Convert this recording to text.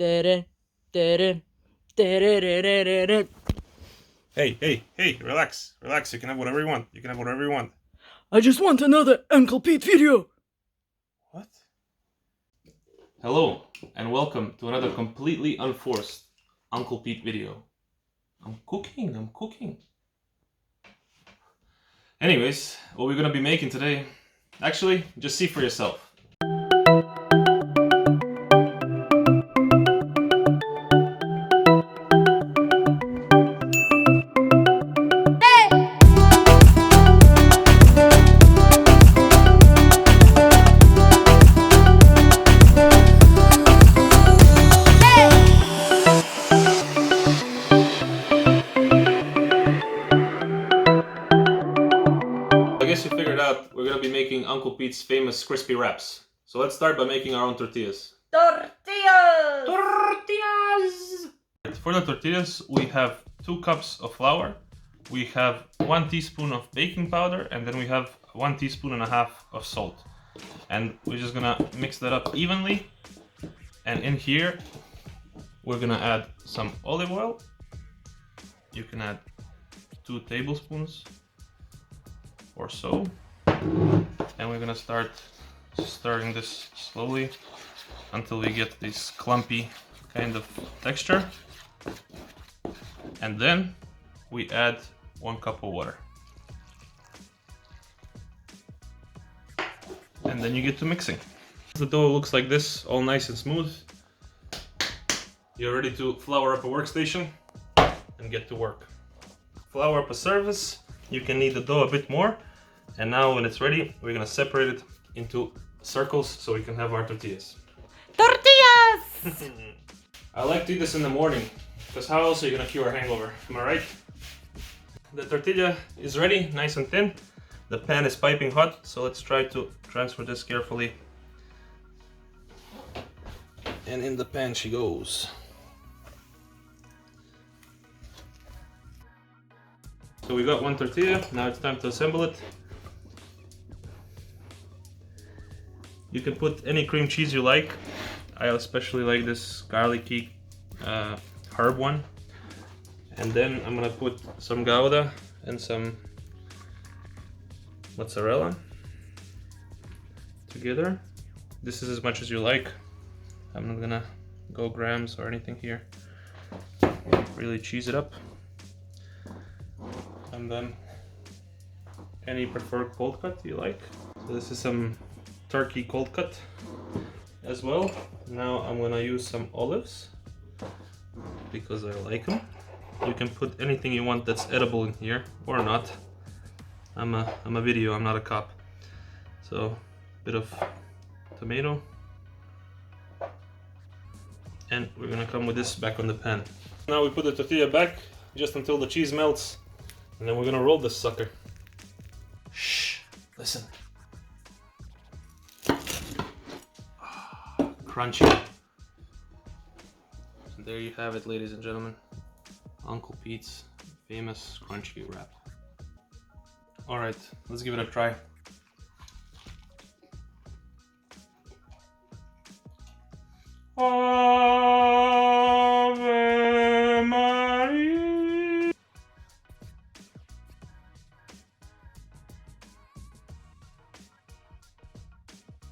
Hey, relax. You can have whatever you want. I just want another Uncle Pete video. What? Hello, and welcome to another completely unforced Uncle Pete video. I'm cooking. Anyways, what we're gonna be making today, actually, just see for yourself. I guess you figured out we're gonna be making Uncle Pete's famous crispy wraps. So let's start by making our own tortillas. Tortillas! For the tortillas, we have 2 cups of flour, we have 1 teaspoon of baking powder, and then we have 1.5 teaspoons of salt. And we're just gonna mix that up evenly. And in here, we're gonna add some olive oil. You can add 2 tablespoons or so. And we're gonna start stirring this slowly until we get this clumpy kind of texture. And then we add 1 cup of water. And then you get to mixing. The dough looks like this, all nice and smooth. You're ready to flour up a workstation and get to work. Flour up a surface, you can knead the dough a bit more. And now when it's ready, we're gonna separate it into circles so we can have our tortillas. Tortillas! I like to eat this in the morning, because how else are you gonna cure a hangover? Am I right? The tortilla is ready, nice and thin. The pan is piping hot, so let's try to transfer this carefully. And in the pan she goes. So we got 1 tortilla, now it's time to assemble it. You can put any cream cheese you like. I especially like this garlicky herb one. And then I'm gonna put some Gouda and some mozzarella together. This is as much as you like. I'm not gonna go grams or anything here. Really cheese it up. And then any preferred cold cut you like. So this is some turkey cold cut as well. Now I'm gonna use some olives because I like them. You can put anything you want that's edible in here or not. I'm a video, I'm not a cop. So a bit of tomato. And we're gonna come with this back on the pan. Now we put the tortilla back just until the cheese melts. And then we're gonna roll this sucker. Shh, listen. Crunchy. And there you have it, ladies and gentlemen. Uncle Pete's famous crunchy wrap. Alright, let's give it a try.